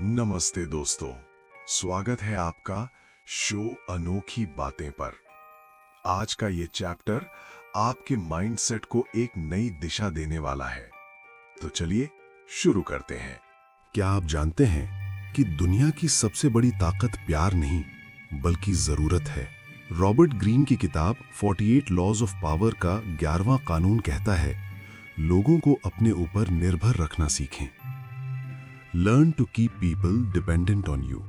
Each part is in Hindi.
नमस्ते दोस्तों, स्वागत है आपका शो अनोखी बातें पर। आज का ये चैप्टर आपके माइंडसेट को एक नई दिशा देने वाला है। तो चलिए शुरू करते हैं। क्या आप जानते हैं कि दुनिया की सबसे बड़ी ताकत प्यार नहीं बल्कि जरूरत है। रॉबर्ट ग्रीन की किताब 48 लॉज ऑफ पावर का 11वां कानून कहता है, लोगों को अपने ऊपर निर्भर रखना सीखें। Learn to keep people dependent on you.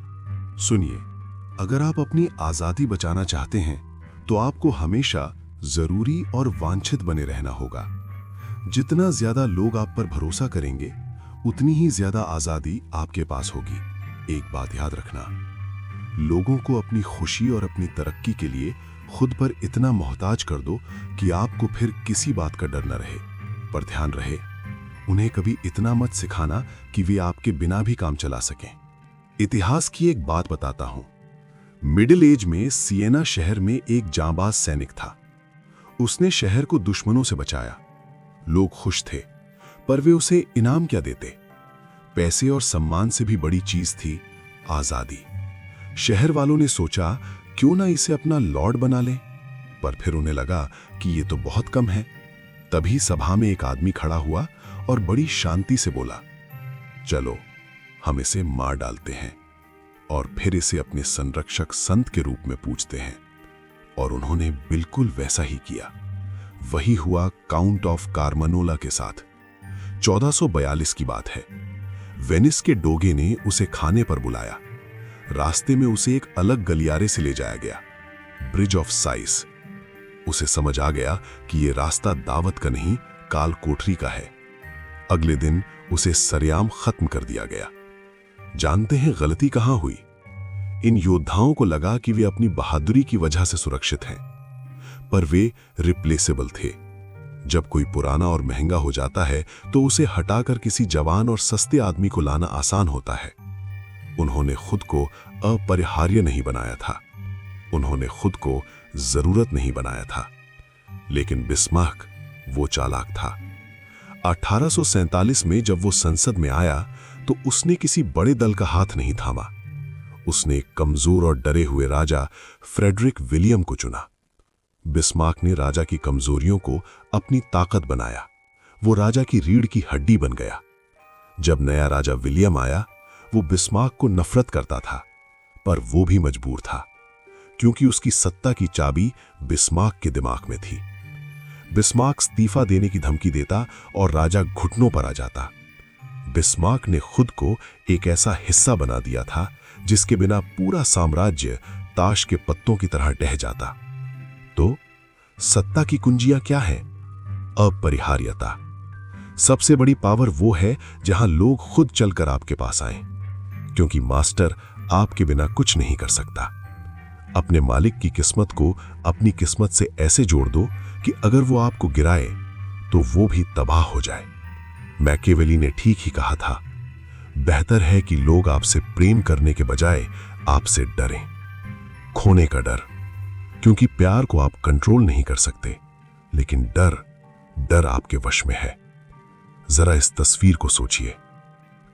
सुनिए, अगर आप अपनी आजादी बचाना चाहते हैं तो आपको हमेशा जरूरी और वांछित बने रहना होगा। जितना ज्यादा लोग आप पर भरोसा करेंगे उतनी ही ज्यादा आजादी आपके पास होगी। एक बात याद रखना, लोगों को अपनी खुशी और अपनी तरक्की के लिए खुद पर इतना मोहताज कर दो कि आपको फिर किसी बात का डर न रहे। पर ध्यान रहे, उन्हें कभी इतना मत सिखाना कि वे आपके बिना भी काम चला सकें। इतिहास की एक बात बताता हूं। मिडिल एज में सिएना शहर में एक जांबाज सैनिक था। उसने शहर को दुश्मनों से बचाया। लोग खुश थे, पर वे उसे इनाम क्या देते? पैसे और सम्मान से भी बड़ी चीज थी आजादी। शहर वालों ने सोचा, क्यों ना इसे अपना लॉर्ड बना लें, पर फिर उन्हें लगा कि ये तो बहुत कम है। तभी सभा में एक आदमी खड़ा हुआ और बड़ी शांति से बोला, चलो हम इसे मार डालते हैं और फिर इसे अपने संरक्षक संत के रूप में पूजते हैं। और उन्होंने बिल्कुल वैसा ही किया। वही हुआ काउंट ऑफ कार्मनोला के साथ। 1442 की बात है। वेनिस के डोगे ने उसे खाने पर बुलाया। रास्ते में उसे एक अलग गलियारे से ले जाया गया, ब्रिज ऑफ साइस। उसे समझ आ गया कि यह रास्ता दावत का नहीं, काल कोठरी का है। अगले दिन उसे सरेआम खत्म कर दिया गया। जानते हैं गलती कहां हुई? इन योद्धाओं को लगा कि वे अपनी बहादुरी की वजह से सुरक्षित हैं, पर वे रिप्लेसेबल थे। जब कोई पुराना और महंगा हो जाता है तो उसे हटाकर किसी जवान और सस्ते आदमी को लाना आसान होता है। उन्होंने खुद को अपरिहार्य नहीं बनाया था, उन्होंने खुद को जरूरत नहीं बनाया था। लेकिन बिस्मार्क वो चालाक था। 1847 में जब वो संसद में आया तो उसने किसी बड़े दल का हाथ नहीं थामा। उसने एक कमजोर और डरे हुए राजा फ्रेडरिक विलियम को चुना। बिस्मार्क ने राजा की कमजोरियों को अपनी ताकत बनाया। वो राजा की रीढ़ की हड्डी बन गया। जब नया राजा विलियम आया, वो बिस्मार्क को नफरत करता था, पर वो भी मजबूर था, क्योंकि उसकी सत्ता की चाबी बिस्मार्क के दिमाग में थी। बिस्मार्क इस्तीफा देने की धमकी देता और राजा घुटनों पर आ जाता। बिस्मार्क ने खुद को एक ऐसा हिस्सा बना दिया था जिसके बिना पूरा साम्राज्य ताश के पत्तों की तरह ढह जाता। तो सत्ता की कुंजियां क्या है? अपरिहार्यता। सबसे बड़ी पावर वो है जहां लोग खुद चलकर आपके पास आए, क्योंकि मास्टर आपके बिना कुछ नहीं कर सकता। अपने मालिक की किस्मत को अपनी किस्मत से ऐसे जोड़ दो कि अगर वो आपको गिराए तो वो भी तबाह हो जाए। मैकियावेली ने ठीक ही कहा था, बेहतर है कि लोग आपसे प्रेम करने के बजाय आपसे डरें। खोने का डर, क्योंकि प्यार को आप कंट्रोल नहीं कर सकते, लेकिन डर आपके वश में है। जरा इस तस्वीर को सोचिए।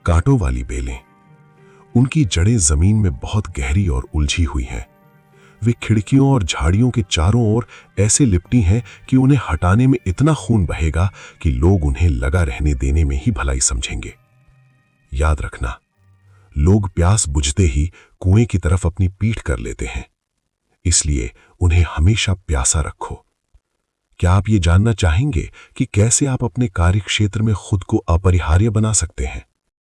कांटों वाली बेलें, उनकी जड़ें जमीन में बहुत गहरी और उलझी हुई हैं। वे खिड़कियों और झाड़ियों के चारों ओर ऐसे लिपटी हैं कि उन्हें हटाने में इतना खून बहेगा कि लोग उन्हें लगा रहने देने में ही भलाई समझेंगे। याद रखना, लोग प्यास बुझते ही कुएं की तरफ अपनी पीठ कर लेते हैं, इसलिए उन्हें हमेशा प्यासा रखो। क्या आप ये जानना चाहेंगे कि कैसे आप अपने कार्यक्षेत्र में खुद को अपरिहार्य बना सकते हैं?